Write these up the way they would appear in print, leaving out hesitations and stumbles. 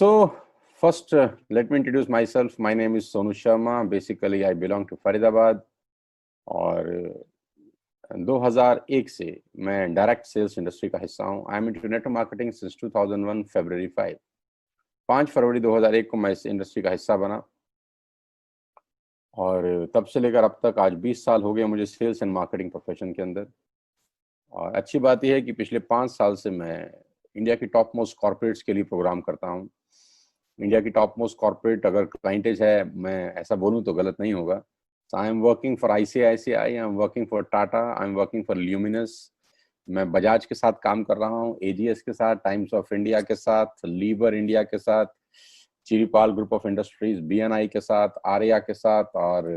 So, first, let me introduce myself. My name is Sonu Sharma. Basically, I belong to Faridabad और 2001 से मैं direct sales industry का हिस्सा हूँ. I am into network marketing since 2001 फरवरी 5 फरवरी 2001 को मैं इस इंडस्ट्री का हिस्सा बना और तब से लेकर अब तक आज 20 साल हो गए मुझे सेल्स एंड मार्केटिंग प्रोफेशन के अंदर. और अच्छी बात यह है कि पिछले 5 साल से मैं इंडिया की टॉप मोस्ट कॉर्पोरेट्स के लिए प्रोग्राम करता हूँ. इंडिया की टॉप मोस्ट कॉर्पोरेट अगर क्लाइंटेज है, मैं ऐसा बोलूँ तो गलत नहीं होगा. So I am working for ICICI, I am working for Tata, I am working for Luminous. मैं बजाज के साथ काम कर रहा हूँ, AGS के साथ, टाइम्स ऑफ इंडिया के साथ, लीवर इंडिया के साथ, Chiripal group of industries, BNI के साथ, आर्या के साथ और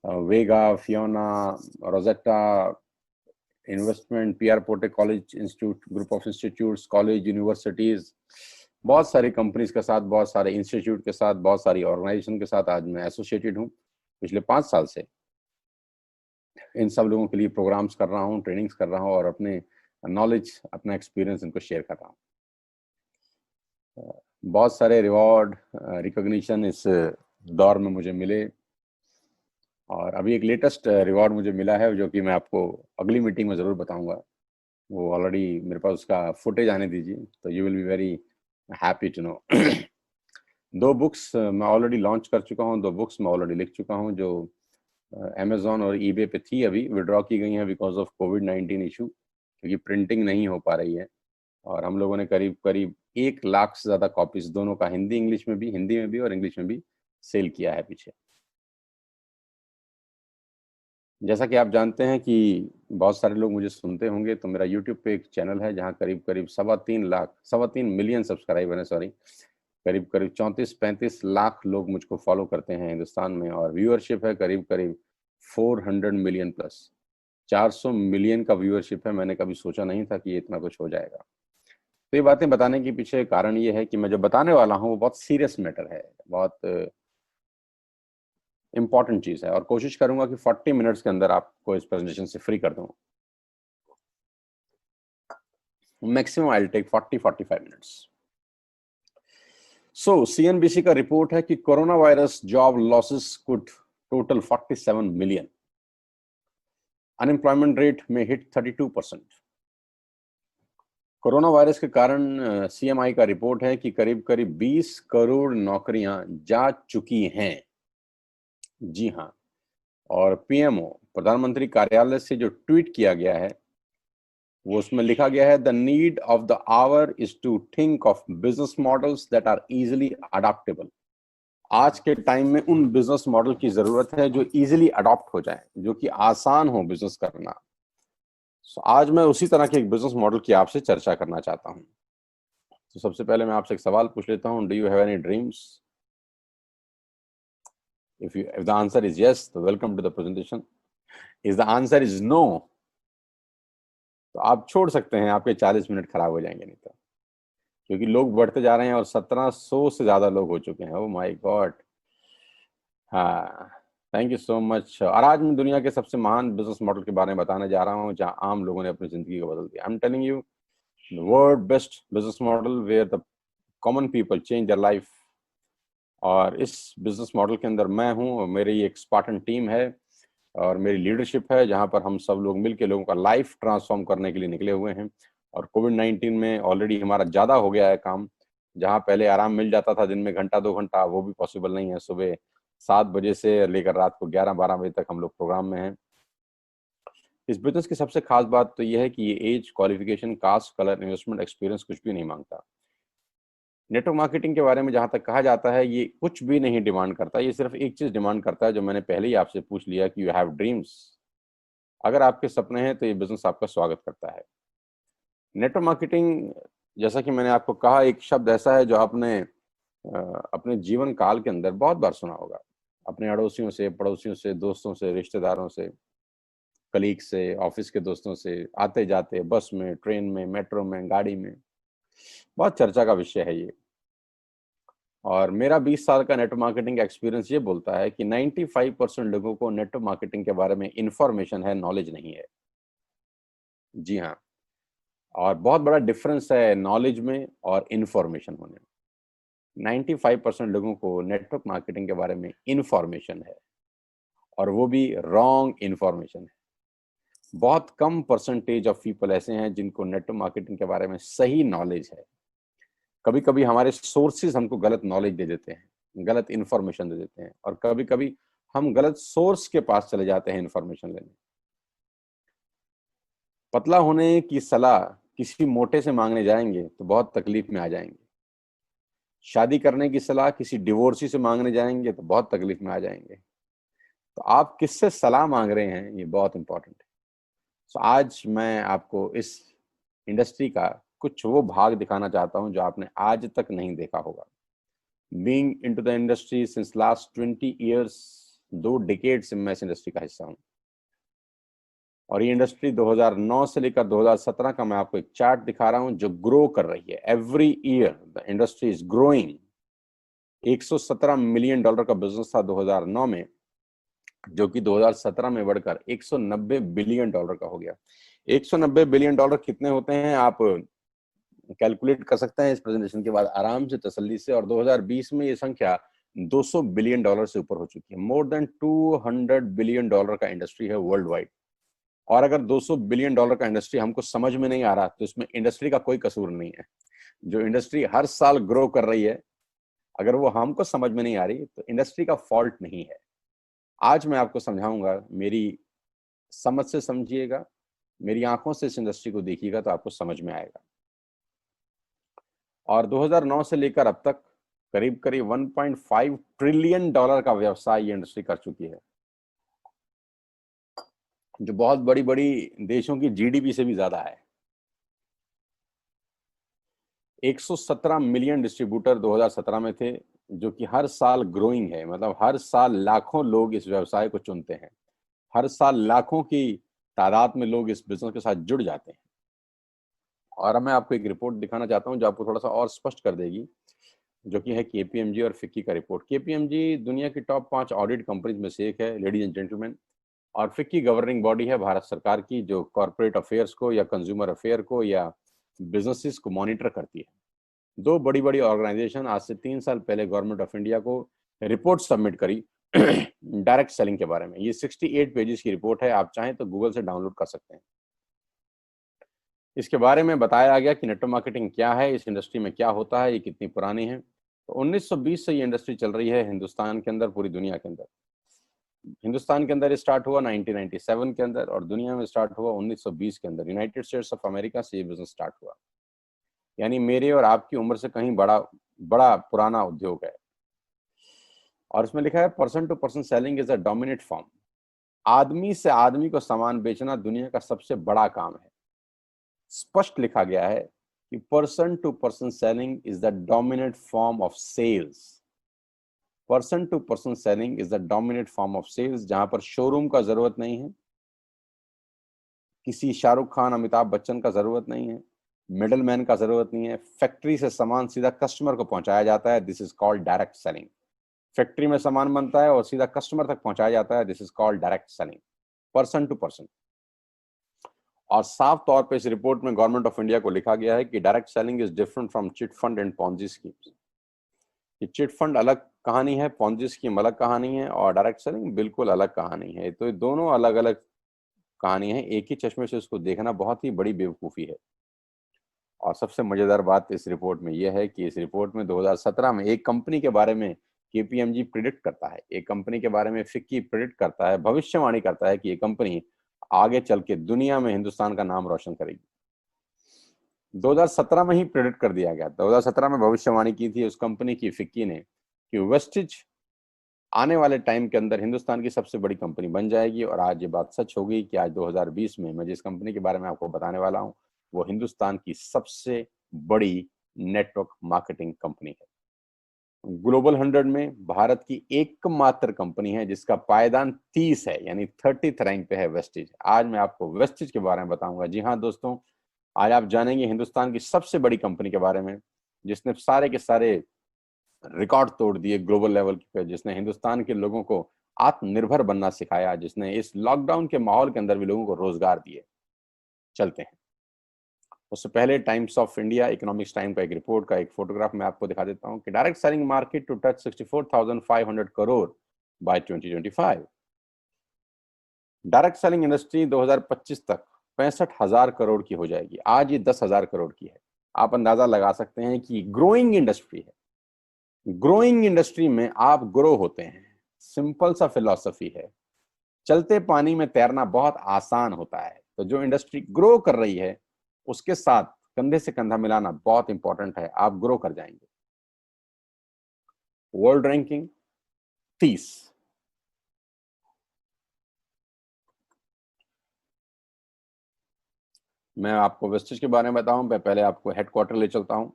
Vega, Fiona, Rosetta investment, PR Pote college institute, group of institutes, college, universities, बहुत सारी कंपनीज के साथ, बहुत सारे इंस्टीट्यूट के साथ, बहुत सारी ऑर्गेनाइजेशन के साथ आज मैं एसोसिएटेड हूँ. पिछले 5 साल से इन सब लोगों के लिए प्रोग्राम्स कर रहा हूँ, ट्रेनिंग्स कर रहा हूँ और अपने नॉलेज, अपना एक्सपीरियंस इनको शेयर कर रहा हूँ. बहुत सारे रिवॉर्ड, रिकॉग्निशन इस दौर में मुझे मिले और अभी एक लेटेस्ट रिवॉर्ड मुझे मिला है जो कि मैं आपको अगली मीटिंग में ज़रूर बताऊंगा. वो ऑलरेडी मेरे पास उसका फुटेज आने दीजिए तो you will be very happy to know. 2 books मैं ऑलरेडी लॉन्च कर चुका हूँ, 2 बुक्स मैं ऑलरेडी लिख चुका हूँ जो अमेजोन और eBay पे थी, अभी विड्रॉ की गई हैं बिकॉज ऑफ कोविड-19 इशू, क्योंकि प्रिंटिंग नहीं हो पा रही है. और हम लोगों ने करीब करीब 1 लाख से ज़्यादा कॉपीज दोनों का हिंदी में भी और इंग्लिश में भी सेल किया है पीछे. जैसा कि आप जानते हैं कि बहुत सारे लोग मुझे सुनते होंगे, तो मेरा यूट्यूब पे एक चैनल है जहाँ करीब करीब 3.25 मिलियन सब्सक्राइबर हैं, सॉरी, करीब करीब 34-35 लाख लोग मुझको फॉलो करते हैं हिंदुस्तान में और व्यूअरशिप है करीब करीब 400 मिलियन प्लस. 400 मिलियन का व्यूअरशिप है. मैंने कभी सोचा नहीं था कि ये इतना कुछ हो जाएगा. तो ये बातें बताने के पीछे कारण ये है कि मैं जो बताने वाला हूँ वो बहुत सीरियस मैटर है, बहुत इंपॉर्टेंट चीज है और कोशिश करूंगा कि 40 मिनट्स के अंदर आपको इस प्रेजेंटेशन से फ्री कर दूं. Maximum I will take 40-45 minutes. So CNBC का रिपोर्ट है कि corona virus job losses could total 47 million. Unemployment rate में हिट 32%. कोरोना वायरस के कारण CMI का रिपोर्ट है कि करीब करीब 20 करोड़ नौकरियां जा चुकी हैं. जी हाँ. और PMO, प्रधानमंत्री कार्यालय से जो ट्वीट किया गया है वो उसमें लिखा गया है, the need of the hour is to think of business models that are easily adoptable. आज के टाइम में उन बिजनेस मॉडल की जरूरत है जो इजीली अडॉप्ट हो जाए, जो कि आसान हो बिजनेस करना. So, आज मैं उसी तरह के एक बिजनेस मॉडल की आपसे चर्चा करना चाहता हूं. तो सबसे पहले मैं आपसे एक सवाल पूछ लेता हूं, do you have any dreams? If the answer is yes, तो welcome to the presentation. If the answer is no, तो आप छोड़ सकते हैं, आपके 40 मिनट खराब हो जाएंगे नहीं तो, क्योंकि लोग बढ़ते जा रहे हैं और 1700 से ज्यादा लोग हो चुके हैं. ओह माय गॉड. हाँ, थैंक यू सो मच. और आज मैं दुनिया के सबसे महान बिजनेस मॉडल के बारे में बताने जा रहा हूँ जहाँ आम लोगों ने अपनी जिंदगी को बदल दिया. I am telling you the world best business model where the common people change their life. और इस बिजनेस मॉडल के अंदर मैं हूँ और मेरी एक स्पार्टन टीम है और मेरी लीडरशिप है, जहाँ पर हम सब लोग मिलकर लोगों का लाइफ ट्रांसफॉर्म करने के लिए निकले हुए हैं. और कोविड-19 में ऑलरेडी हमारा ज़्यादा हो गया है काम. जहाँ पहले आराम मिल जाता था दिन में घंटा 2 घंटा, वो भी पॉसिबल नहीं है. सुबह 7 बजे से लेकर रात को 11-12 बजे तक हम लोग प्रोग्राम में हैं. इस बिजनेस की सबसे खास बात तो यह है कि ये age, qualification, caste, colour, investment experience कुछ भी नहीं मांगता. नेटवर्क मार्केटिंग के बारे में जहां तक कहा जाता है, ये कुछ भी नहीं डिमांड करता. ये सिर्फ एक चीज डिमांड करता है जो मैंने पहले ही आपसे पूछ लिया कि यू हैव ड्रीम्स. अगर आपके सपने हैं तो ये बिजनेस आपका स्वागत करता है. नेटवर्क मार्केटिंग, जैसा कि मैंने आपको कहा, एक शब्द ऐसा है जो आपने अपने जीवन काल के अंदर बहुत बार सुना होगा. अपने अड़ोसियों से, पड़ोसियों से, दोस्तों से, रिश्तेदारों से, कलीग से, ऑफिस के दोस्तों से, आते जाते, बस में, ट्रेन में, मेट्रो में, गाड़ी में, बहुत चर्चा का विषय है ये. और मेरा 20 साल का नेटवर्क मार्केटिंग एक्सपीरियंस ये बोलता है कि 95% लोगों को नेटवर्क मार्केटिंग के बारे में इंफॉर्मेशन है, नॉलेज नहीं है. जी हाँ. और बहुत बड़ा डिफरेंस है नॉलेज में और इंफॉर्मेशन होने में. 95% लोगों को नेटवर्क मार्केटिंग के बारे में इंफॉर्मेशन है, और वो भी रॉन्ग इंफॉर्मेशन है। बहुत कम परसेंटेज ऑफ पीपल ऐसे हैं जिनको नेटवर्क मार्केटिंग के बारे में सही नॉलेज है। कभी कभी हमारे सोर्सेज हमको गलत नॉलेज दे देते हैं, गलत इंफॉर्मेशन दे देते हैं, और कभी कभी हम गलत सोर्स के पास चले जाते हैं इंफॉर्मेशन लेने। पतला होने की सलाह किसी मोटे से मांगने जाएंगे तो बहुत तकलीफ में आ जाएंगे। शादी करने की सलाह किसी डिवोर्सी से मांगने जाएंगे तो बहुत तकलीफ में आ जाएंगे। तो आप किससे सलाह मांग रहे हैं, ये बहुत इंपॉर्टेंट है। तो आज मैं आपको इस इंडस्ट्री का कुछ वो भाग दिखाना चाहता हूं जो आपने आज तक नहीं देखा होगा। Being into the industry since last 20 years, 2 decade से मैं इस इंडस्ट्री का हिस्सा हूं, और ये इंडस्ट्री 2009 से लेकर 2017 का मैं आपको एक चार्ट दिखा रहा हूं जो ग्रो कर रही है। Every year the industry is growing. 117 million dollar का बिजनेस था 2009 में, जो कि 2017 में बढ़कर 190 बिलियन डॉलर का हो गया। 190 बिलियन डॉलर कितने होते हैं आप कैलकुलेट कर सकते हैं इस प्रेजेंटेशन के बाद आराम से, तसल्ली से। और 2020 में ये संख्या 200 बिलियन डॉलर से ऊपर हो चुकी है। मोर देन 200 बिलियन डॉलर का इंडस्ट्री है वर्ल्ड वाइड। और अगर 200 बिलियन डॉलर का इंडस्ट्री हमको समझ में नहीं आ रहा तो इसमें इंडस्ट्री का कोई कसूर नहीं है। जो इंडस्ट्री हर साल ग्रो कर रही है, अगर वो हमको समझ में नहीं आ रही तो इंडस्ट्री का फॉल्ट नहीं है। आज मैं आपको समझाऊंगा, मेरी समझ से समझिएगा, मेरी आंखों से इस इंडस्ट्री को देखिएगा तो आपको समझ में आएगा। और 2009 से लेकर अब तक करीब करीब 1.5 ट्रिलियन डॉलर का व्यवसाय ये इंडस्ट्री कर चुकी है, जो बहुत बड़ी बड़ी देशों की जीडीपी से भी ज्यादा है। 117 मिलियन डिस्ट्रीब्यूटर 2017 में थे, जो कि हर साल ग्रोइंग है। मतलब हर साल लाखों लोग इस व्यवसाय को चुनते हैं, हर साल लाखों की तादाद में लोग इस बिजनेस के साथ जुड़ जाते हैं। और मैं आपको एक रिपोर्ट दिखाना चाहता हूं जो आपको थोड़ा सा और स्पष्ट कर देगी, जो कि है केपीएमजी और फिक्की का रिपोर्ट। केपीएमजी दुनिया की टॉप 5 ऑडिट कंपनीज में से एक है, लेडीज एंड जेंटलमैन। और फिक्की गवर्निंग बॉडी है भारत सरकार की, जो कॉर्पोरेट अफेयर्स को या कंज्यूमर अफेयर को या बिजनेसेस को मॉनिटर करती है। 2 बड़ी बड़ी ऑर्गेनाइजेशन आज से 3 साल पहले गवर्नमेंट ऑफ इंडिया को रिपोर्ट सबमिट करी डायरेक्ट सेलिंग के बारे में। ये 68 पेजेस की रिपोर्ट है, आप चाहें तो गूगल से डाउनलोड कर सकते हैं। इसके बारे में बताया गया कि नेटवर्क मार्केटिंग क्या है, इस इंडस्ट्री में क्या होता है, ये कितनी पुरानी है। तो 1920 से ये इंडस्ट्री चल रही है हिंदुस्तान के अंदर, पूरी दुनिया के अंदर। हिंदुस्तान के अंदर स्टार्ट हुआ 1997 के अंदर, और दुनिया में स्टार्ट हुआ 1920 के अंदर। यूनाइटेड स्टेट्स ऑफ अमेरिका से ये बिजनेस स्टार्ट हुआ। यानी मेरे और आपकी उम्र से कहीं बड़ा पुराना उद्योग है। और इसमें लिखा है person to person selling is a dominate form. आदमी से आदमी को सामान बेचना दुनिया का सबसे बड़ा काम है। स्पष्ट लिखा गया है कि person to person selling is the dominate form of sales. Person to person selling is the dominate form of sales, जहां पर शोरूम का जरूरत नहीं है, किसी शाहरुख खान अमिताभ बच्चन का जरूरत नहीं है, मिडल मैन का जरूरत नहीं है। फैक्ट्री से सामान सीधा कस्टमर को पहुंचाया जाता है, this is called direct selling. Factory में सामान बनता है और सीधा कस्टमर तक पहुंचाया जाता है, this is called direct selling, person to person. और साफ तौर पे इस रिपोर्ट में गवर्नमेंट ऑफ इंडिया को लिखा गया है कि direct selling is different from chit fund and Ponzi schemes. ये चिट फंड अलग कहानी है, पॉन्जी स्कीम अलग कहानी है, और डायरेक्ट सेलिंग बिल्कुल अलग कहानी है। तो ये दोनों अलग अलग कहानी है, एक ही चश्मे से उसको देखना बहुत ही बड़ी बेवकूफ़ी है। और सबसे मजेदार बात इस रिपोर्ट में यह है कि इस रिपोर्ट में 2017 में एक कंपनी के बारे में केपीएमजी प्रिडिक्ट करता है, एक कंपनी के बारे में फिक्की प्रिडिक्ट करता है, भविष्यवाणी करता है कि ये कंपनी आगे चल के दुनिया में हिंदुस्तान का नाम रोशन करेगी। 2017 में ही प्रिडिक्ट कर दिया गया। 2017 में भविष्यवाणी की थी उस कंपनी की, फिक्की ने, कि वेस्टिज आने वाले टाइम के अंदर हिंदुस्तान की सबसे बड़ी कंपनी बन जाएगी। और आज ये बात सच हो गई कि आज 2020 में मैं जिस कंपनी के बारे में आपको बताने वाला हूं वो हिंदुस्तान की सबसे बड़ी नेटवर्क मार्केटिंग कंपनी है। ग्लोबल 100 में भारत की एकमात्र कंपनी है जिसका पायदान 30 है, यानी 30th रैंक पे है वेस्टिज। आज मैं आपको वेस्टिज के बारे में बताऊंगा। जी हाँ दोस्तों, आज आप जानेंगे हिंदुस्तान की सबसे बड़ी कंपनी के बारे में, जिसने सारे के सारे रिकॉर्ड तोड़ दिए ग्लोबल लेवल पे, जिसने हिंदुस्तान के लोगों को आत्मनिर्भर बनना सिखाया, जिसने इस लॉकडाउन के माहौल के अंदर भी लोगों को रोजगार दिए। चलते हैं। उससे पहले times of India economics time का एक रिपोर्ट का एक फोटोग्राफ मैं आपको दिखा देता हूं कि direct selling market to touch 64,500 crore by 2025। Direct selling industry 2025 तक 65,000 करोड़ की हो जाएगी। आज ये 10,000 करोड़ की है। आप अंदाजा लगा सकते हैं कि ग्रोइंग इंडस्ट्री है। ग्रोइंग इंडस्ट्री में आप ग्रो होते हैं। सिंपल सा फिलॉसफी है। चलते पानी में तैरना बहुत आसान होता है, तो जो इंडस्ट्री ग्रो कर रही है उसके साथ कंधे से कंधा मिलाना बहुत इंपॉर्टेंट है। आप ग्रो कर जाएंगे। World ranking 30। मैं आपको वेस्टेज के बारे में बताऊं, मैं पहले आपको हेडक्वार्टर ले चलता हूं।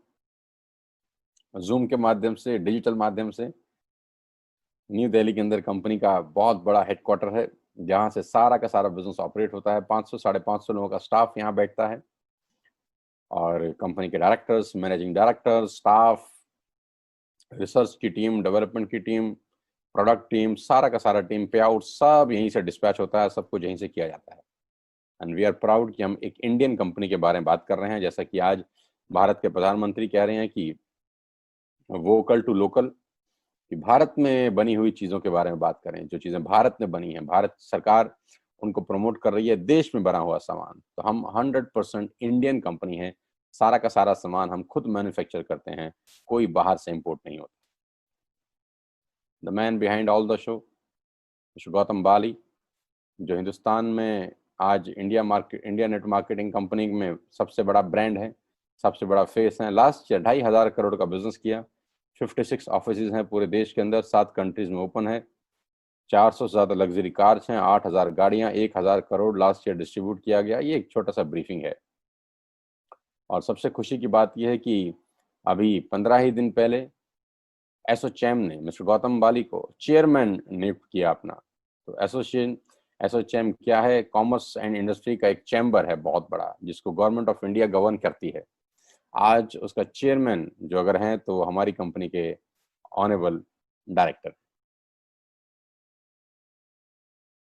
जूम के माध्यम से, डिजिटल माध्यम से न्यू दिल्ली के अंदर कंपनी का बहुत बड़ा हेडक्वार्टर है, जहां से सारा का सारा बिजनेस ऑपरेट होता है। 500 550 लोगों का स्टाफ यहाँ बैठता है, और कंपनी के directors, managing directors, staff, research की टीम, डेवलपमेंट की टीम, प्रोडक्ट टीम, सारा का सारा टीम, पे आउट सब यहीं से डिस्पैच होता है, सब कुछ यहीं से किया जाता है। एंड वी आर प्राउड कि हम एक इंडियन कंपनी के बारे में बात कर रहे हैं। जैसा कि आज भारत के प्रधानमंत्री कह रहे हैं कि वोकल टू लोकल, कि भारत में बनी हुई चीज़ों के बारे में बात करें। जो चीज़ें भारत में बनी हैं, भारत सरकार उनको प्रमोट कर रही है, देश में बना हुआ सामान। तो हम 100% इंडियन कंपनी है। सारा का सारा सामान हम खुद मैन्युफैक्चर करते हैं, कोई बाहर से इंपोर्ट नहीं होता। The man behind all the show, mister Gautam Bali, जो हिंदुस्तान में आज इंडिया नेट मार्केटिंग कंपनी में सबसे बड़ा ब्रांड है, सबसे बड़ा फेस है। लास्ट ईयर 2,500 करोड़ का बिजनेस किया। 56 ऑफिस हैं पूरे देश के अंदर, 7 कंट्रीज में ओपन है। 400 से ज्यादा लग्जरी कार्स हैं, 8,000 गाड़ियां, 1,000 करोड़ लास्ट ईयर डिस्ट्रीब्यूट किया गया। ये एक छोटा सा ब्रीफिंग है। और सबसे खुशी की बात यह है कि अभी 15 ही दिन पहले एसोचैम ने मिस्टर गौतम बाली को चेयरमैन नियुक्त किया अपना। तो एसोचैम क्या है? कॉमर्स एंड इंडस्ट्री का एक चैम्बर है बहुत बड़ा, जिसको गवर्नमेंट ऑफ इंडिया गवर्न करती है। आज उसका चेयरमैन जो अगर हैं तो हमारी कंपनी के ऑनरेबल डायरेक्टर।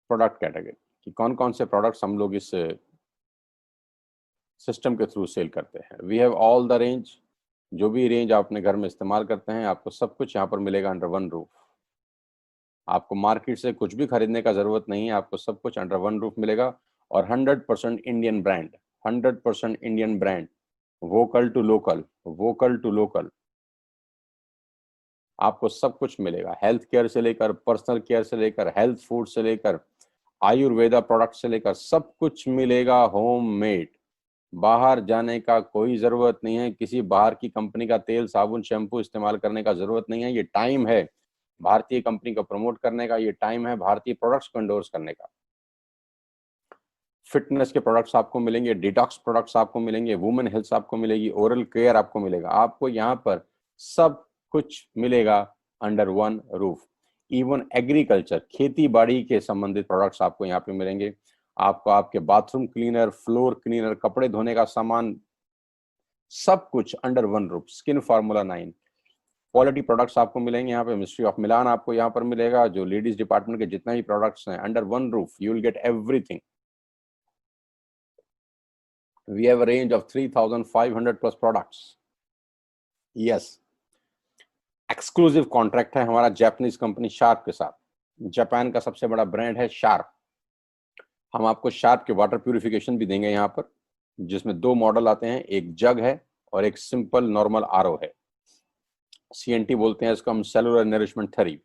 प्रोडक्ट कैटेगरी कि कौन कौन से प्रोडक्ट्स हम लोग इस सिस्टम के थ्रू सेल करते हैं। We have all the range. जो भी रेंज आप अपने घर में इस्तेमाल करते हैं, आपको सब कुछ यहाँ पर मिलेगा अंडर वन रूफ। आपको मार्केट से कुछ भी खरीदने का जरूरत नहीं है, आपको सब कुछ अंडर वन रूफ मिलेगा। और 100% Indian brand, 100% Indian brand. Vocal to local, vocal to local. आपको सब कुछ मिलेगा, हेल्थ केयर से लेकर, पर्सनल केयर से लेकर, हेल्थ फूड से लेकर, आयुर्वेदा प्रोडक्ट से लेकर, सब कुछ मिलेगा होम मेड। बाहर जाने का कोई जरूरत नहीं है, किसी बाहर की कंपनी का तेल, साबुन, शैम्पू इस्तेमाल करने का जरूरत नहीं है। ये टाइम है भारतीय कंपनी को प्रमोट करने का, ये टाइम है भारतीय प्रोडक्ट्स को एंडोर्स करने का। फिटनेस के प्रोडक्ट्स आपको मिलेंगे, डिटॉक्स प्रोडक्ट्स आपको मिलेंगे, वुमेन हेल्थ आपको मिलेगी, ओरल केयर आपको मिलेगा। आपको यहाँ पर सब कुछ मिलेगा under one roof. Even agriculture, खेती बाड़ी के संबंधित प्रोडक्ट्स आपको यहाँ पे मिलेंगे। आपको आपके बाथरूम क्लीनर, फ्लोर क्लीनर, कपड़े धोने का सामान, सब कुछ under one roof. Skin formula 9 quality products आपको मिलेंगे यहाँ पे। मिस्ट्री ऑफ मिलान आपको यहाँ पर मिलेगा। जो लेडीज डिपार्टमेंट के जितने भी प्रोडक्ट्स हैं, under one roof you will get everything. We have a range of 3,500 plus products. Yes, exclusive contract है हमारा जापानीज कंपनी शार्प के साथ। जापान का सबसे बड़ा ब्रांड है शार्प। हम आपको शार्प के वाटर प्यूरिफिकेशन भी देंगे यहाँ पर, जिसमें 2 मॉडल आते हैं, एक जग है और एक सिंपल नॉर्मल आरओ है। CNT बोलते हैं इसको हम, सेलुलर नरिशमेंट थेरेपी।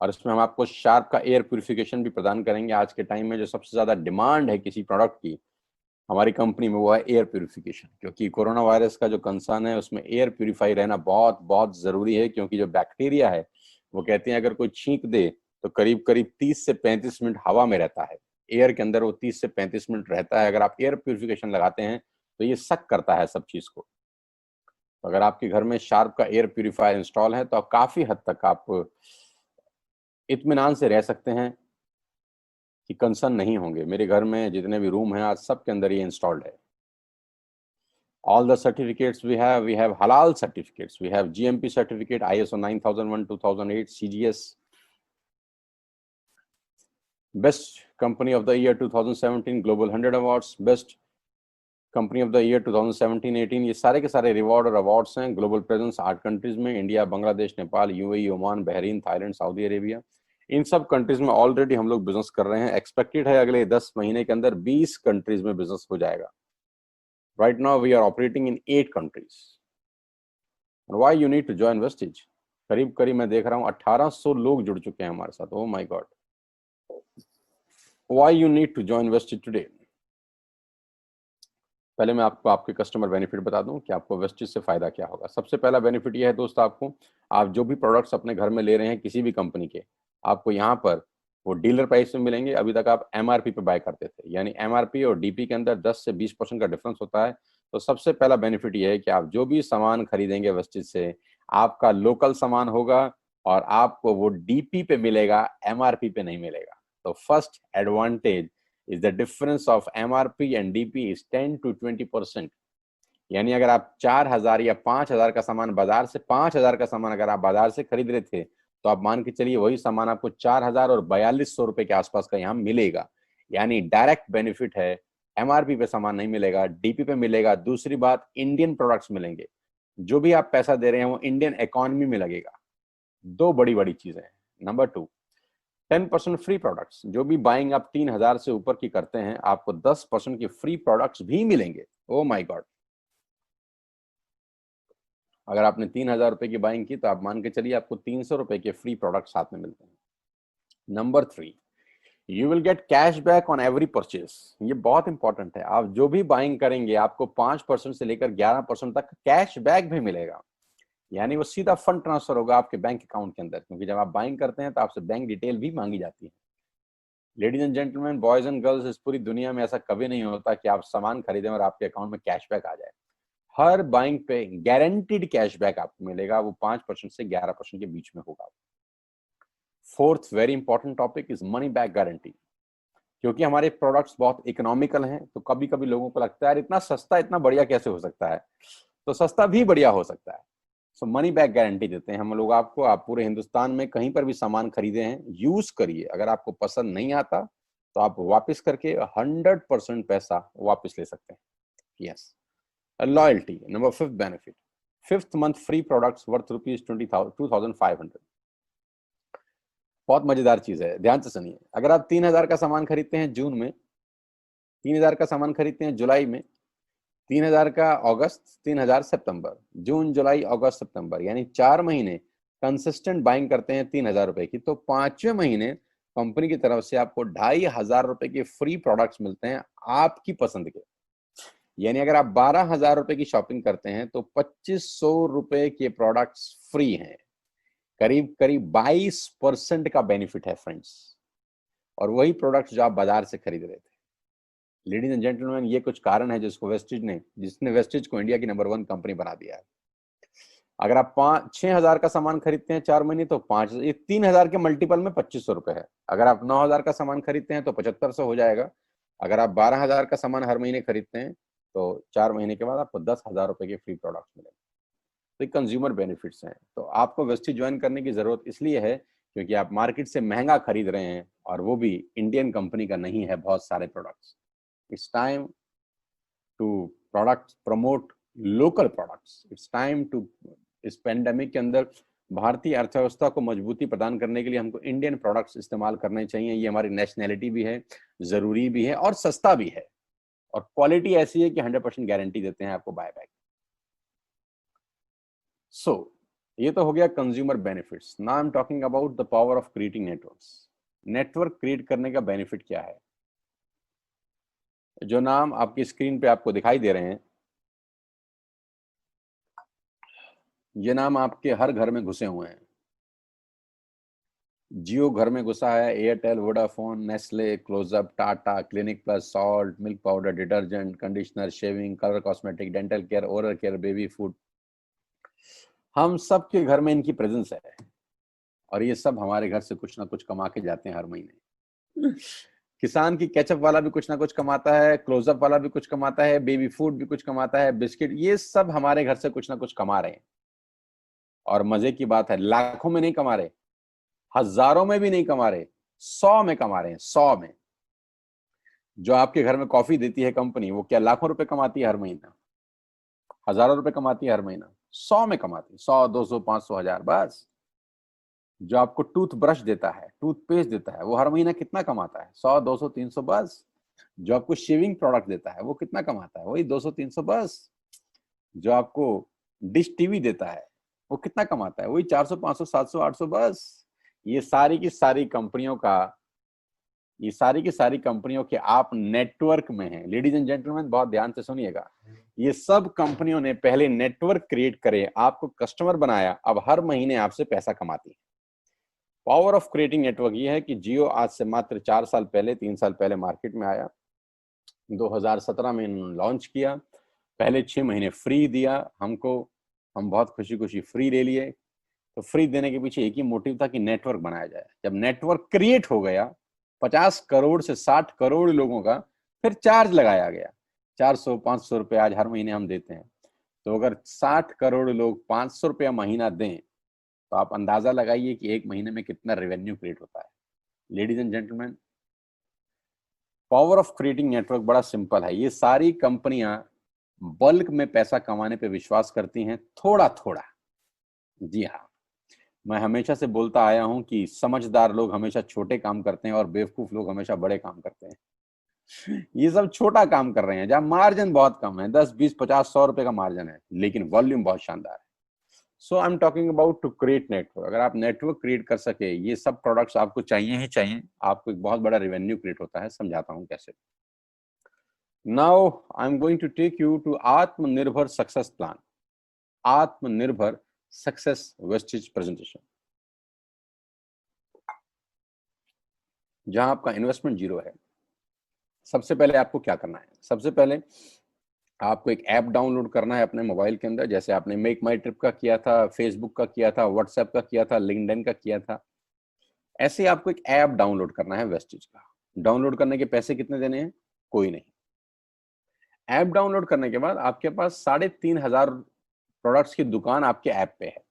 और इसमें हम आपको शार्प का एयर प्यूरिफिकेशन भी प्रदान करेंगे। आज के टाइम में जो सबसे ज्यादा डिमांड है किसी प्रोडक्ट की हमारी कंपनी में, वो है एयर प्यूरिफिकेशन। क्योंकि कोरोना वायरस का जो कंसर्न है, उसमें एयर प्यूरिफाई रहना बहुत बहुत जरूरी है। क्योंकि जो बैक्टीरिया है, वो कहते हैं अगर कोई छींक दे तो करीब करीब 30 से 35 मिनट हवा में रहता है, एयर के अंदर वो 30 से 35 मिनट रहता है। अगर आप एयर प्यूरिफिकेशन लगाते हैं तो ये सक करता है सब चीज को। तो अगर आपके घर में शार्प का एयर प्यूरिफायर इंस्टॉल है तो आप काफी हद तक आप इत्मीनान से रह सकते हैं कि कंसर्न नहीं होंगे। मेरे घर में जितने भी रूम हैं आज सबके अंदर ये इंस्टॉल्ड है। All the certificates we have halal certificates, we have GMP certificate, ISO 9001, 2008, CGS, best company of the year 2017, global 100 awards, best company of the year 2017-18, ये सारे के सारे रिवॉर्ड और अवार्ड्स हैं। ग्लोबल प्रेजेंस 8 कंट्रीज में, India, Bangladesh, Nepal, UAE, Oman, Bahrain, Thailand, Saudi Arabia, इन सब countries में ऑलरेडी हम लोग बिजनेस कर रहे हैं। एक्सपेक्टेड है अगले 10 महीने के अंदर 20 कंट्रीज में बिजनेस हो जाएगा। Right now we are operating in 8 countries. Why you need to join Vestige? करीब करीब मैं देख रहा हूँ 1800 लोग जुड़ चुके हैं हमारे साथ। Oh my God. Why you need to join Vestige today? पहले मैं आपको आपके कस्टमर बेनिफिट बता दूं कि आपको वेस्टिज से फायदा क्या होगा। सबसे पहला बेनिफिट यह है दोस्त, आपको, आप जो भी प्रोडक्ट्स अपने घर में ले रहे हैं किसी भी कंपनी के, आपको यहाँ पर वो डीलर प्राइस में मिलेंगे। अभी तक आप एमआरपी पे बाय करते थे, यानी एमआरपी और डीपी के अंदर 10 से 20% का डिफरेंस होता है। तो सबसे पहला बेनिफिट यह है कि आप जो भी सामान खरीदेंगे वेस्टिज से, आपका लोकल सामान होगा और आपको वो डीपी पे मिलेगा, एमआरपी पे नहीं मिलेगा। तो first advantage is the difference of MRP and DP is 10 to 20%। यानी अगर आप 4000 या 5000 का सामान बाजार से 5000 का सामान अगर आप बाजार से खरीद रहे थे, तो आप मान के चलिए वही सामान आपको 4000 और 4200 रुपए के आसपास का यहाँ मिलेगा। यानी डायरेक्ट बेनिफिट है। एमआरपी पे सामान नहीं मिलेगा, डीपी पे मिलेगा। दूसरी बात, इंडियन प्रोडक्ट्स मिलेंगे। जो भी आप पैसा दे रहे हैं वो इंडियन इकोनॉमी में लगेगा। दो बड़ी बड़ी चीजें हैं। Number 2, 10% free products. जो भी बाइंग आप 3000 से ऊपर की करते हैं, आपको 10% की फ्री प्रोडक्ट्स भी मिलेंगे। Oh my God. अगर आपने 3000 रुपए की बाइंग की तो आप मान के चलिए आपको 300 रुपए के फ्री प्रोडक्ट साथ में मिलते हैं। Number 3, you will get cash back on every purchase. ये बहुत इंपॉर्टेंट है। आप जो भी बाइंग करेंगे आपको 5% से लेकर 11% तक कैश बैक भी मिलेगा। यानी वो सीधा फंड ट्रांसफर होगा आपके बैंक अकाउंट के अंदर, क्योंकि जब आप बाइंग करते हैं तो आपसे बैंक डिटेल भी मांगी जाती है। Ladies and gentleman, boys and girls, इस पूरी दुनिया में ऐसा कभी नहीं होता कि आप सामान खरीदें और आपके अकाउंट में कैशबैक आ जाए। हर बाइंग पे गारंटीड कैशबैक आपको मिलेगा। वो 5% से 11% के बीच में होगा। Fourth very important topic is money back guarantee. क्योंकि हमारे प्रोडक्ट्स बहुत इकोनॉमिकल हैं, तो कभी कभी लोगों को लगता है इतना सस्ता इतना बढ़िया कैसे हो सकता है, तो सस्ता भी बढ़िया हो सकता है। सो मनी बैक गारंटी देते हैं हम लोग आपको। आप पूरे हिंदुस्तान में कहीं पर भी सामान खरीदे हैं, यूज करिए। अगर आपको पसंद नहीं आता तो आप वापस करके 100% पैसा वापस ले सकते हैं। Yes. Loyalty, number 5th benefit, 5th month free products worth ₹2500। बहुत मजेदार चीज है, ध्यान से सुनिए। अगर आप 3000 का सामान खरीदते हैं जून में, 3000 का सामान खरीदते हैं जुलाई में, 3000 का अगस्त, 3000 सितंबर, जून जुलाई अगस्त सितंबर, यानी 4 महीने कंसिस्टेंट बाइंग करते हैं 3000 रुपए की, तो 5वें महीने कंपनी की तरफ से आपको 2500 रुपए के फ्री प्रोडक्ट्स मिलते हैं आपकी पसंद के। यानी अगर आप 12000 रुपए की शॉपिंग करते हैं तो 2500 रुपए के प्रोडक्ट्स फ्री हैं। करीब करीब 22% का बेनिफिट है फ्रेंड्स। और वही प्रोडक्ट्स जो आप बाजार से खरीद रहे थे। लेडीज एंड जेंटलमैन, ये कुछ कारण है जिसने वेस्टिज को इंडिया की नंबर 1 कंपनी बना दिया है। अगर आप 6,000 का सामान खरीदते हैं 4 महीने तो 5, ये 3000 के मल्टीपल में 2500 रुपए है। अगर आप 9000 का सामान खरीदते हैं तो 7500 हो जाएगा। अगर आप 12000 का सामान हर महीने खरीदते हैं तो 4 महीने के बाद आपको 10,000 रुपए के फ्री प्रोडक्ट्स मिलेंगे। तो कंज्यूमर बेनिफिट्स हैं। तो आपको वेस्टिज ज्वाइन करने की जरूरत इसलिए है क्योंकि आप मार्केट से महंगा खरीद रहे हैं, और वो भी इंडियन कंपनी का नहीं है बहुत सारे products. It's time to product promote local products. It's time to, इस पेंडेमिक के अंदर भारतीय अर्थव्यवस्था को मजबूती प्रदान करने के लिए हमको इंडियन प्रोडक्ट्स इस्तेमाल करने चाहिए। ये हमारी नेशनैलिटी भी है, जरूरी भी है और सस्ता भी है, और क्वालिटी ऐसी है कि 100% गारंटी देते हैं आपको बाय बैक। सो ये तो हो गया consumer benefits. Now I am talking about the power of creating networks. Network create करने का बेनिफिट क्या है? जो नाम आपकी स्क्रीन पे आपको दिखाई दे रहे हैं, ये नाम आपके हर घर में घुसे हुए हैं। जियो घर में घुसा है, Airtel, Vodafone, Nestle, Closeup, Tata, Clinic Plus, salt, milk powder, detergent, conditioner, shaving, colour cosmetic, dental care, oral care, baby food, हम सब के घर में इनकी प्रेजेंस है। और ये सब हमारे घर से कुछ ना कुछ कमा के जाते हैं हर महीने। किसान की केचप वाला भी कुछ ना कुछ कमाता है, क्लोजअप वाला भी कुछ कमाता है, बेबी फूड भी कुछ कमाता है, बिस्किट, ये सब हमारे घर से कुछ ना कुछ कमा रहे हैं। और मजे की बात है, लाखों में नहीं कमा रहे, हजारों में भी नहीं कमा रहे, 100 में कमा रहे हैं, 100 में। जो आपके घर में कॉफी देती है कंपनी, वो क्या लाखों रुपए कमाती है हर महीना? हजारों रुपए कमाती है हर महीना? 100 में कमाती है, 100, 200, 500, 1000 बस। जो आपको टूथ ब्रश देता है, टूथपेस्ट देता है, वो हर महीना कितना कमाता है? 100, 200, 300 बस। जो आपको शेविंग प्रोडक्ट देता है वो कितना कमाता है? वही 200, 300 बस। जो आपको डिश टीवी देता है वो कितना कमाता है? वही 400, 500, 700, 800 बस। ये सारी की सारी कंपनियों का, ये सारी की सारी कंपनियों के आप नेटवर्क में हैं। लेडीज एंड जेंटलमैन, बहुत ध्यान से सुनिएगा। ये सब कंपनियों ने पहले नेटवर्क क्रिएट करे, आपको कस्टमर बनाया, अब हर महीने आपसे पैसा कमाती है। पावर ऑफ क्रिएटिंग नेटवर्क ये है कि जियो आज से मात्र 4 साल पहले, 3 साल पहले मार्केट में आया। 2017 में इन्होंने लॉन्च किया। पहले 6 महीने फ्री दिया हमको, हम बहुत खुशी खुशी फ्री ले लिए। तो फ्री देने के पीछे एक ही मोटिव था कि नेटवर्क बनाया जाए। जब नेटवर्क क्रिएट हो गया, 50 करोड़ से 60 करोड़ लोगों का, फिर चार्ज लगाया गया। 400, 500 रुपए आज हर महीने हम देते हैं। तो अगर 60 करोड़ लोग 500 रुपया महीना दें, तो आप अंदाजा लगाइए कि एक महीने में कितना रेवेन्यू क्रिएट होता है। Ladies and gentleman, power of creating network बड़ा सिंपल है। ये सारी कंपनियां बल्क में पैसा कमाने पे विश्वास करती हैं, थोड़ा थोड़ा। जी हाँ, मैं हमेशा से बोलता आया हूं कि समझदार लोग हमेशा छोटे काम करते हैं और बेवकूफ लोग हमेशा बड़े काम करते हैं। ये सब छोटा काम कर रहे हैं जहां मार्जिन बहुत कम है, 10, 20, 50, 100 रुपए का मार्जिन है, लेकिन वॉल्यूम बहुत शानदार है। So I am talking about to create network. अगर आप नेटवर्क क्रिएट कर सके, ये सब प्रोडक्ट्स आपको चाहिए ही चाहिए, आपको एक बहुत बड़ा रेवेन्यू क्रिएट होता है। समझाता हूं कैसे। Now I am going to take you to Atmanirbhar success plan, Atmanirbhar success Vestige presentation, जहां आपका इन्वेस्टमेंट जीरो है। सबसे पहले आपको क्या करना है? सबसे पहले आपको एक ऐप डाउनलोड करना है अपने मोबाइल के अंदर, जैसे आपने मेक माई ट्रिप का किया था, फेसबुक का किया था, व्हाट्सएप का किया था, लिंक्डइन का किया था। ऐसे आपको एक ऐप डाउनलोड करना है वेस्टेज का। डाउनलोड करने के पैसे कितने देने हैं? कोई नहीं। ऐप डाउनलोड करने के बाद आपके पास 3,500 प्रोडक्ट्स की दुकान आपके ऐप पे है।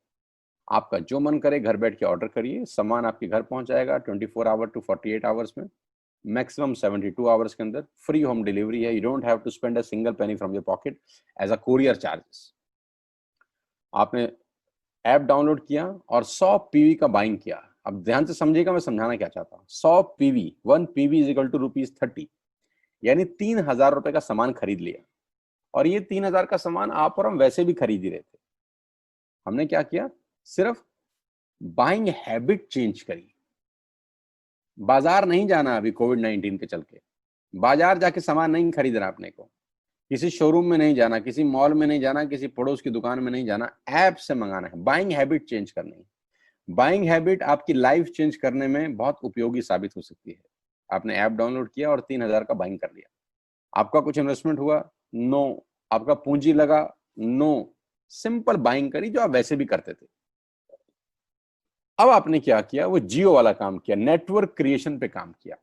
आपका जो मन करे घर बैठ के ऑर्डर करिए, सामान आपके घर पहुंच जाएगा 24 आवर टू 48 आवर्स में, मैक्सिमम 72 आवर्स के अंदर। फ्री होम डिलीवरी है। You don't have to spend a single penny from your pocket as a courier charges. आपने ऐप डाउनलोड किया और 100 पीवी का बाइंग किया। अब ध्यान से समझिएगा मैं समझाना क्या चाहता हूँ। 100 PV, 1 PV is equal to ₹30, यानी 3,000 रुपए का सामान खरीद लिया। और ये 3,000 का सामान आप और हम वैसे भी खरीद ही रहे थे। हमने क्या किया? सिर्फ बाइंग हैबिट चेंज करी। बाजार नहीं जाना अभी कोविड-19 के चलते। बाजार जाके सामान नहीं खरीदना अपने को, किसी शोरूम में नहीं जाना, किसी मॉल में नहीं जाना, किसी पड़ोस की दुकान में नहीं जाना, ऐप से मंगाना है। बाइंग हैबिट चेंज करनी है। बाइंग हैबिट आपकी लाइफ चेंज करने में बहुत उपयोगी साबित हो सकती है। आपने ऐप डाउनलोड किया और 3,000 का बाइंग कर लिया। आपका कुछ इन्वेस्टमेंट हुआ? नो। आपका पूंजी लगा? नो। सिंपल बाइंग करी जो आप वैसे भी करते थे। अब आपने क्या किया? वो जियो वाला काम किया, नेटवर्क क्रिएशन पे काम किया।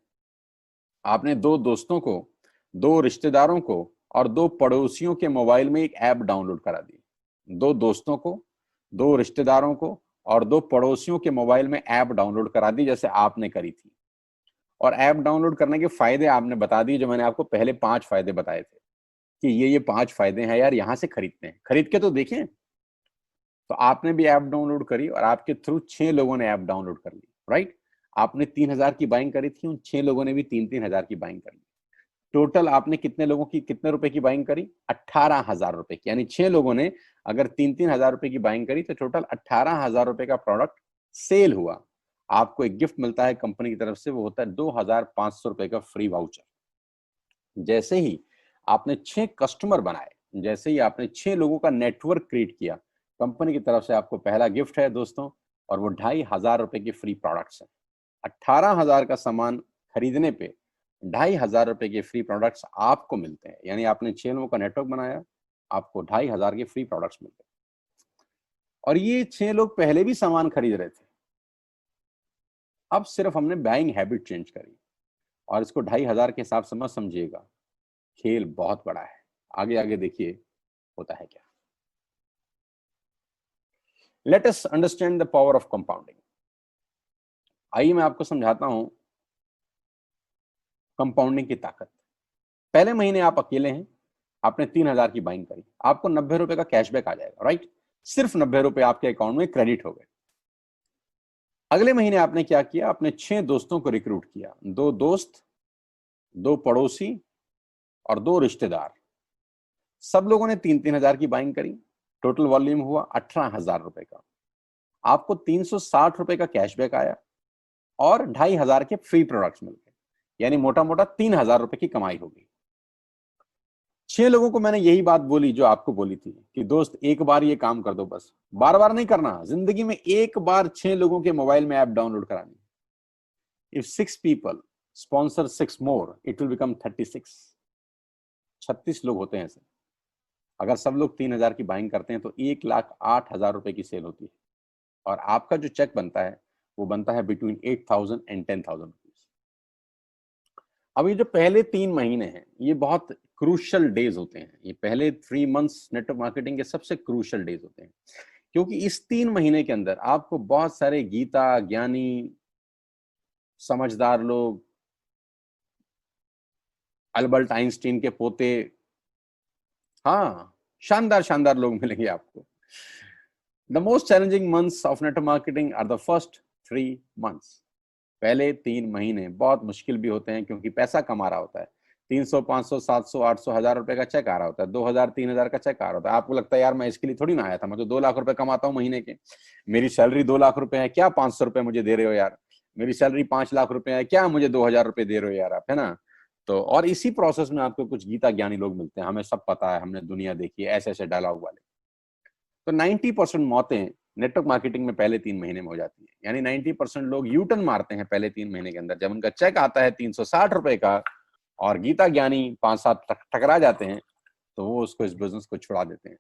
आपने 2 दोस्तों को, 2 रिश्तेदारों को और 2 पड़ोसियों के मोबाइल में एक ऐप डाउनलोड करा दी। 2 दोस्तों को, 2 रिश्तेदारों को और 2 पड़ोसियों के मोबाइल में ऐप डाउनलोड करा दी, जैसे आपने करी थी। और ऐप डाउनलोड करने के फायदे आपने बता दिए, जो मैंने आपको पहले 5 फायदे बताए थे कि ये 5 फायदे हैं यार, यहां से खरीदते हैं, खरीद के तो देखें। तो आपने भी ऐप डाउनलोड करी और आपके थ्रू 6 लोगों ने ऐप डाउनलोड कर ली, राइट? आपने 3,000 की बाइंग करी थी, उन 6 लोगों ने भी 3-3 हजार की बाइंग कर ली। टोटल आपने कितने लोगों की, कितने रुपए की बाइंग करी? 18,000 रुपए की। यानी 6 लोगों ने अगर 3-3 हजार रुपए की बाइंग करी तो टोटल 18,000 रुपए का प्रोडक्ट सेल हुआ। आपको एक गिफ्ट मिलता है कंपनी की तरफ से, वो होता है 2,500 रुपए का फ्री वाउचर। जैसे ही आपने 6 कस्टमर बनाए, जैसे ही आपने 6 लोगों का नेटवर्क क्रिएट किया, कंपनी की तरफ से आपको पहला गिफ्ट है दोस्तों, और वो 2,500 रुपए की फ्री प्रोडक्ट्स है। 18,000 का सामान खरीदने पे 2,500 रुपए के फ्री प्रोडक्ट्स आपको मिलते हैं। यानी आपने 6 लोगों का नेटवर्क बनाया, आपको 2,500 के फ्री प्रोडक्ट्स मिलते हैं। और ये 6 लोग पहले भी सामान खरीद रहे थे, अब सिर्फ हमने बाइंग हैबिट चेंज करी। और इसको 2,500 के हिसाब से मत समझिएगा, खेल बहुत बड़ा है। आगे आगे देखिए होता है क्या। Let us understand the power of compounding. आइए मैं आपको समझाता हूं कंपाउंडिंग की ताकत। पहले महीने आप अकेले हैं, आपने 3,000 की बाइंग करी, आपको 90 रुपए का कैशबैक आ जाएगा, राइट? सिर्फ 90 रुपए आपके अकाउंट में क्रेडिट हो गए। अगले महीने आपने क्या किया, अपने 6 दोस्तों को रिक्रूट किया, 2 दोस्त, 2 पड़ोसी और 2 रिश्तेदार। सब लोगों ने 3,000 की बाइंग करी, टोटल वॉल्यूम हुआ 18,000 रुपए का। आपको 360 रुपए का कैशबैक आया और 2,500 के फ्री प्रोडक्ट्स मिल गए, यानी मोटा मोटा 3,000 रुपए की कमाई होगी। 6 लोगों को मैंने यही बात बोली जो आपको बोली थी कि दोस्त एक बार ये काम कर दो, बस बार बार नहीं करना, जिंदगी में एक बार 6 लोगों के मोबाइल में ऐप डाउनलोड करानी। If 6 people sponsor 6 more, it will become 36। 36 लोग होते हैं ऐसे। अगर सब लोग 3,000 की बाइंग करते हैं तो 1,08,000 रुपए की सेल होती है, और आपका जो चेक बनता है वो बनता है बिटवीन 8,000 एंड 10,000 रुपीज। अब ये जो पहले 3 महीने हैं ये बहुत क्रूशियल डेज होते हैं, ये पहले 3 मंथ्स नेटवर्क मार्केटिंग के सबसे क्रूशियल डेज होते हैं, क्योंकि इस 3 महीने के अंदर आपको बहुत सारे गीता ज्ञानी समझदार लोग, अल्बर्ट आइंस्टीन के पोते, हाँ शानदार शानदार लोग मिलेंगे आपको। The most challenging months of network marketing are the first 3 months. पहले 3 महीने बहुत मुश्किल भी होते हैं, क्योंकि पैसा कमा रहा होता है, 300 500 700 800 1000 रुपए का चेक आ रहा होता है, 2000 3000 का चेक आ रहा होता है। आपको लगता है यार मैं इसके लिए थोड़ी ना आया था, मैं तो 2 लाख रुपए कमाता हूँ महीने के, मेरी सैलरी 2 लाख रुपए है, क्या 500 रुपए मुझे दे रहे हो यार, मेरी सैलरी 5 लाख रुपए है, क्या मुझे 2,000 रुपए दे रहे हो यार आप, है ना? तो और इसी प्रोसेस में आपको कुछ गीता ज्ञानी लोग मिलते हैं, हमें सब पता है, हमने दुनिया देखी है, ऐसे ऐसे डायलॉग वाले। तो 90% मौतें नेटवर्क मार्केटिंग में पहले 3 महीने में हो जाती है, यानी 90% लोग यू टर्न मारते हैं पहले 3 महीने के अंदर। जब उनका चेक आता है 360 रुपए का और गीता ज्ञानी 5-7 टकरा जाते हैं, तो वो उसको इस बिजनेस को छुड़ा देते हैं।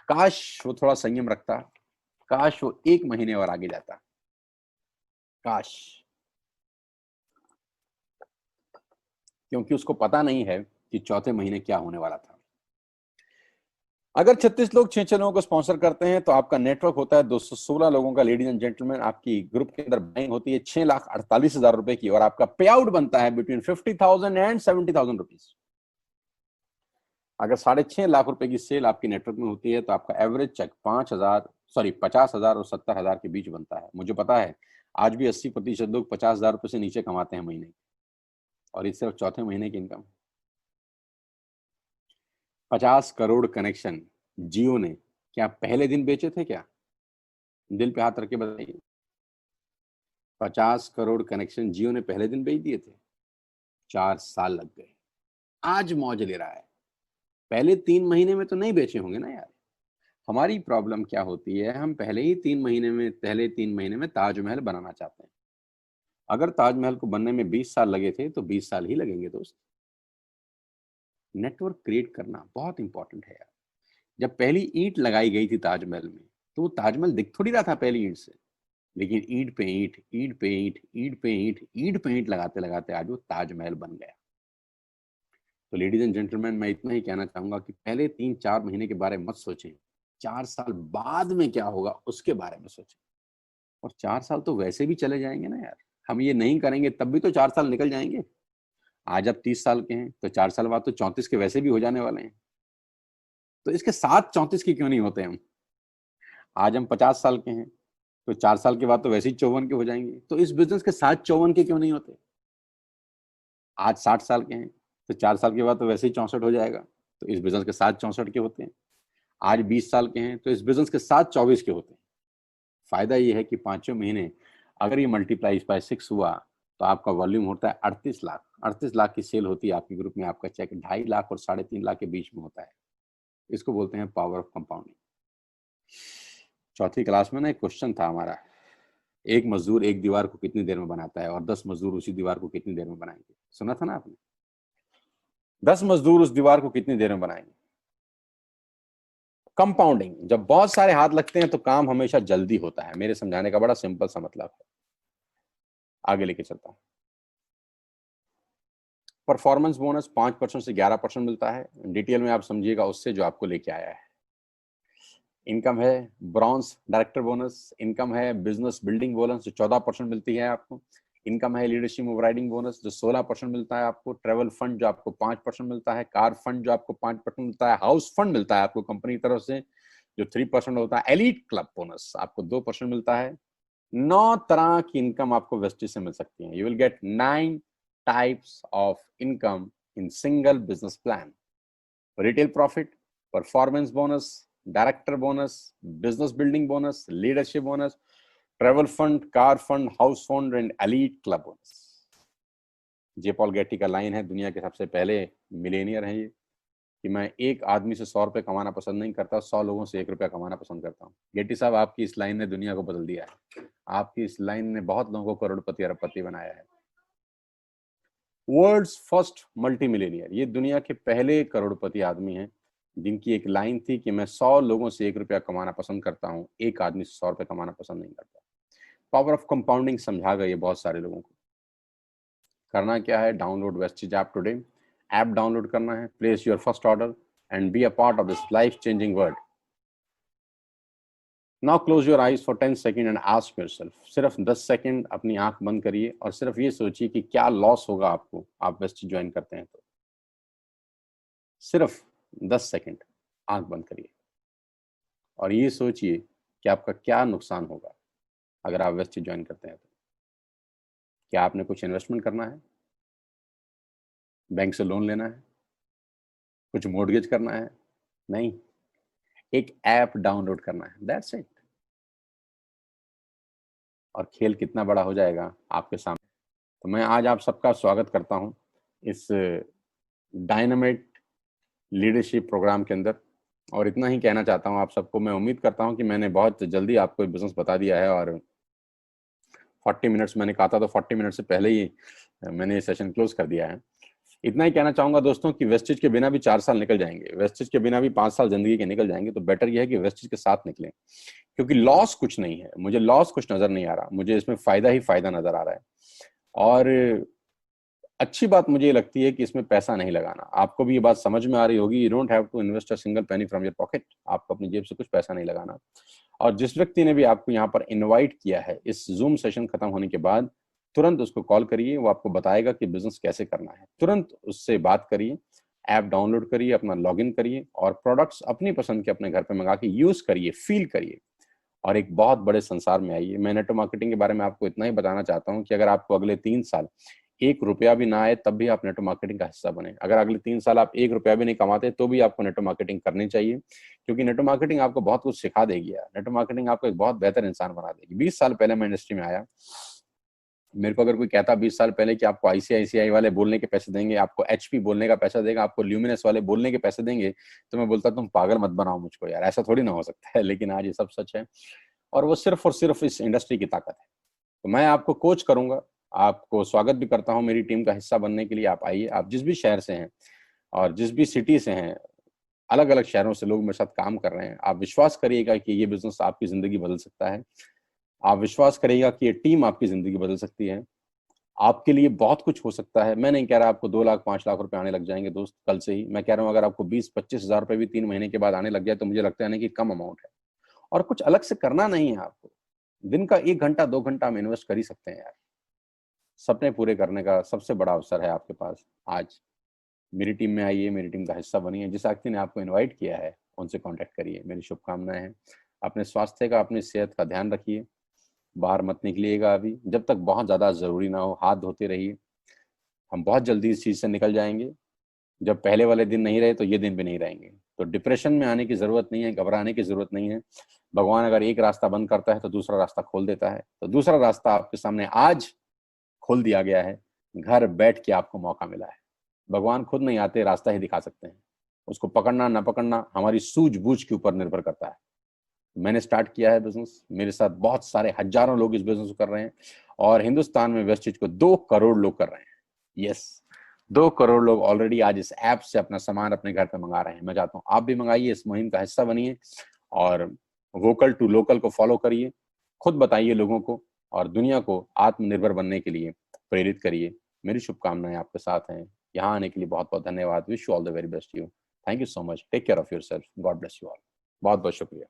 काश वो थोड़ा संयम रखता, काश वो 1 महीने और आगे जाता, काश, क्योंकि उसको पता नहीं है कि चौथे महीने क्या होने वाला था। अगर 36 लोग 6 लोगों को स्पॉन्सर करते हैं तो आपका नेटवर्क होता है 216 लोगों का। लेडीज एंड जेंटलमैन, आपकी ग्रुप के अंदर बाइंग होती है 6,48,000 रुपए की, और आपका पे आउट बनता है बिटवीन 50,000 एंड 70,000 रुपीज। अगर 6.5 लाख रुपए की सेल आपकी नेटवर्क में होती है तो आपका एवरेज चेक 50,000 और 70,000 के बीच बनता है। मुझे पता है आज भी 80% लोग 50,000 रुपए से नीचे कमाते हैं महीने, और ये सिर्फ चौथे महीने की इनकम। 50 करोड़ कनेक्शन जियो ने क्या पहले दिन बेचे थे क्या? दिल पे हाथ रख के बताइए। 50 करोड़ कनेक्शन जियो ने पहले दिन बेच दिए थे? 4 साल लग गए, आज मौज ले रहा है। पहले 3 महीने में तो नहीं बेचे होंगे ना यार। हमारी प्रॉब्लम क्या होती है, हम पहले 3 महीने में ताजमहल बनाना चाहते हैं। अगर ताजमहल को बनने में 20 साल लगे थे तो 20 साल ही लगेंगे दोस्त। नेटवर्क क्रिएट करना बहुत इंपॉर्टेंट है यार। जब पहली ईंट लगाई गई थी ताजमहल में, तो वो ताजमहल दिख थोड़ी रहा था पहली ईंट से, लेकिन ईंट पे ईंट, ईंट पे ईंट, ईंट पे ईंट, ईंट पे ईंट लगाते लगाते आज वो ताजमहल बन गया। तो लेडीज एंड जेंटलमैन, मैं इतना ही कहना चाहूंगा कि पहले 3-4 महीने के बारे में मत सोचें, 4 साल बाद में क्या होगा उसके बारे में सोचें। और 4 साल तो वैसे भी चले जाएंगे ना यार, हम ये नहीं करेंगे तब भी तो 4 साल निकल जाएंगे। आज आप 30 साल के हैं तो 4 साल बाद तो 34 के वैसे भी हो जाने वाले हैं, तो इसके साथ 34 के क्यों नहीं होते हम? आज हम 50 साल के हैं तो 4 साल के बाद तो वैसे ही 54 के हो जाएंगे, तो इस बिजनेस के साथ 54 के क्यों नहीं होते? आज 60 साल के हैं तो 4 साल के बाद तो वैसे ही 64 हो जाएगा, तो इस बिजनेस के साथ 64 के होते हैं। आज 20 साल के हैं तो इस बिजनेस के साथ 24 के होते हैं। फायदा ये है कि 5 महीने अगर ये मल्टीप्लाई बाय 6 हुआ तो आपका वॉल्यूम होता है 38 लाख। 38 लाख की सेल होती है आपके ग्रुप में, आपका चेक 2.5 लाख और 3.5 लाख के बीच में होता है। इसको बोलते हैं पावर ऑफ कंपाउंडिंग। चौथी क्लास में ना एक क्वेश्चन था हमारा, एक मजदूर एक दीवार को कितनी देर में बनाता है और 10 मजदूर उसी दीवार को कितनी देर में बनाएंगे? सुना था ना आपने? 10 मजदूर उस दीवार को कितनी देर में बनाएंगे? कंपाउंडिंग, जब बहुत सारे हाथ लगते हैं तो काम हमेशा जल्दी होता है। मेरे समझाने का बड़ा सिंपल सा मतलब है, आगे लेके चलता हूं। परफॉर्मेंस बोनस 5% से 11% मिलता है, डिटेल में आप समझिएगा उससे जो आपको लेके आया है। इनकम है ब्रॉन्ज डायरेक्टर बोनस, इनकम है बिजनेस बिल्डिंग बोनस जो 14% मिलती है आपको, इनकम है लीडरशिप ओवरराइडिंग बोनस जो 16% मिलता है आपको, ट्रेवल फंड जो आपको 5% मिलता है, कार फंड जो आपको 5% मिलता है, हाउस फंड मिलता है आपको कंपनी की तरफ से जो 3% होता है, एलीट क्लब बोनस आपको 2% मिलता है। 9 तरह की इनकम आपको वेस्टेज से मिल सकती है। You will get 9 types of income in single business plan. Retail profit, performance bonus, director bonus, business building bonus, leadership bonus, travel fund, car fund, house fund and elite club bonus. J Paul Getty का line है, दुनिया के सबसे पहले Millionaire हैं ये, कि मैं एक आदमी से 100 रुपए कमाना पसंद नहीं करता, 100 लोगों से 1 रुपया कमाना पसंद करता हूँ। गेटी साहब, आपकी इस लाइन ने दुनिया को बदल दिया है। आपकी इस लाइन ने बहुत लोगों को करोड़पति अरबपति बनाया है। वर्ल्ड्स फर्स्ट मल्टी मिलेनियर, ये दुनिया के पहले करोड़पति आदमी हैं जिनकी एक लाइन थी कि मैं 100 लोगों से 1 रुपया कमाना पसंद करता हूँ, एक आदमी से 100 रुपये कमाना पसंद नहीं करता। पावर ऑफ कंपाउंडिंग समझा गई है बहुत सारे लोगों को। करना क्या है, download wastage app today. App download करना है, place your first order and be a part of this life changing world. Now close your eyes for 10 second and ask yourself, सिर्फ 10 सेकेंड अपनी आंख बंद करिए और सिर्फ ये सोचिए कि क्या लॉस होगा आपको, आप वेस्टेज ज्वाइन करते हैं तो। सिर्फ 10 सेकेंड आंख बंद करिए और ये सोचिए कि आपका क्या नुकसान होगा अगर आप वेस्टेज ज्वाइन करते हैं तो। क्या आपने कुछ इन्वेस्टमेंट करना है, बैंक से लोन लेना है, कुछ मॉर्गेज करना है? नहीं, एक ऐप डाउनलोड करना है, दैट्स इट। और खेल कितना बड़ा हो जाएगा आपके सामने। तो मैं आज आप सबका स्वागत करता हूं इस डायनामाइट लीडरशिप प्रोग्राम के अंदर, और इतना ही कहना चाहता हूं आप सबको। मैं उम्मीद करता हूं कि मैंने बहुत जल्दी आपको बिजनेस बता दिया है और 40 मिनट्स मैंने कहा था, तो 40 मिनट से पहले ही मैंने ये सेशन क्लोज कर दिया है। इतना ही कहना चाहूंगा दोस्तों कि वेस्टेज के बिना भी 4 साल निकल जाएंगे, वेस्टेज के बिना भी 5 साल जिंदगी के निकल जाएंगे, तो बेटर यह है कि वेस्टेज के साथ निकलें, क्योंकि लॉस कुछ नहीं है। मुझे लॉस कुछ नजर नहीं आ रहा, मुझे इसमें फायदा ही फायदा नजर आ रहा है। और अच्छी बात मुझे लगती है कि इसमें पैसा नहीं लगाना। आपको भी ये बात समझ में आ रही होगी, you don't have to invest a single penny from your pocket. आपको अपनी जेब से कुछ पैसा नहीं लगाना। और जिस व्यक्ति ने भी आपको यहाँ पर इनवाइट किया है, इस जूम सेशन खत्म होने के बाद तुरंत उसको कॉल करिए, वो आपको बताएगा कि बिजनेस कैसे करना है। तुरंत उससे बात करिए, ऐप डाउनलोड करिए, अपना लॉगिन करिए और प्रोडक्ट्स अपनी पसंद के अपने घर पे मंगा के यूज करिए, फील करिए और एक बहुत बड़े संसार में आइए। मैं नेटवर्क मार्केटिंग के बारे में आपको इतना ही बताना चाहता हूँ कि अगर आपको अगले 3 साल 1 रुपया भी ना आए तब भी आप नेटवर्क मार्केटिंग का हिस्सा बने। अगर अगले 3 साल आप 1 रुपया भी नहीं कमाते तो भी आपको नेटवर्क मार्केटिंग करनी चाहिए, क्योंकि नेटवर्क मार्केटिंग आपको बहुत कुछ सिखा देगी यार। नेटवर्क मार्केटिंग आपको एक बहुत बेहतर इंसान बना देगी। 20 साल पहले मैं इंडस्ट्री में आया, मेरे को अगर कोई कहता 20 साल पहले कि आपको आईसीआईसीआई वाले बोलने के पैसे देंगे, आपको एचपी बोलने का पैसा देगा, आपको ल्यूमिनस वाले बोलने के पैसे देंगे, तो मैं बोलता तुम पागल मत बनाओ मुझको यार, ऐसा थोड़ी ना हो सकता है। लेकिन आज ये सब सच है और वो सिर्फ और सिर्फ इस इंडस्ट्री की ताकत है। तो मैं आपको कोच करूंगा, आपको स्वागत भी करता हूं मेरी टीम का हिस्सा बनने के लिए। आप आइए, आप जिस भी शहर से हैं और जिस भी सिटी से हैं, अलग अलग शहरों से लोग मेरे साथ काम कर रहे हैं। आप विश्वास करिएगा कि ये बिजनेस आपकी जिंदगी बदल सकता है। आप विश्वास करिएगा कि ये टीम आपकी जिंदगी बदल सकती है। आपके लिए बहुत कुछ हो सकता है। मैं नहीं कह रहा आपको 2 लाख 5 लाख रुपए आने लग जाएंगे दोस्त कल से ही। मैं कह रहा हूँ अगर आपको 20-25 हजार रुपए भी 3 महीने के बाद आने लग जाए तो मुझे लगता है ना कि कम अमाउंट है। और कुछ अलग से करना नहीं है आपको। दिन का 1 घंटा 2 घंटा हम इन्वेस्ट कर ही सकते हैं यार। सपने पूरे करने का सबसे बड़ा अवसर है आपके पास आज। मेरी टीम में आइए, मेरी टीम का हिस्सा बनिए। जिस व्यक्ति ने आपको इन्वाइट किया है उनसे कॉन्टेक्ट करिए। मेरी शुभकामनाएं हैं। अपने स्वास्थ्य का, अपनी सेहत का ध्यान रखिए। बाहर मत निकलिएगा अभी, जब तक बहुत ज्यादा जरूरी ना हो। हाथ धोते रहिए। हम बहुत जल्दी इस चीज से निकल जाएंगे। जब पहले वाले दिन नहीं रहे तो ये दिन भी नहीं रहेंगे। तो डिप्रेशन में आने की जरूरत नहीं है, घबराने की जरूरत नहीं है। भगवान अगर एक रास्ता बंद करता है तो दूसरा रास्ता खोल देता है। तो दूसरा रास्ता आपके सामने आज खोल दिया गया है। घर बैठ के आपको मौका मिला है। भगवान खुद नहीं आते, रास्ता ही दिखा सकते हैं। उसको पकड़ना ना पकड़ना हमारी सूझबूझ के ऊपर निर्भर करता है। मैंने स्टार्ट किया है बिजनेस, मेरे साथ बहुत सारे हजारों लोग इस बिजनेस को कर रहे हैं और हिंदुस्तान में वेस्टेज को 2 करोड़ लोग कर रहे हैं। यस, 2 करोड़ लोग ऑलरेडी आज इस ऐप से अपना सामान अपने घर पे मंगा रहे हैं। मैं चाहता हूँ आप भी मंगाइए, इस मुहिम का हिस्सा बनिए और वोकल टू लोकल को फॉलो करिए। खुद बताइए लोगों को और दुनिया को आत्मनिर्भर बनने के लिए प्रेरित करिए। मेरी शुभकामनाएं आपके साथ हैं। यहाँ आने के लिए बहुत बहुत धन्यवाद। Wish you all the very best you. Thank you so much. Take care of yourself. God bless you all. बहुत बहुत शुक्रिया।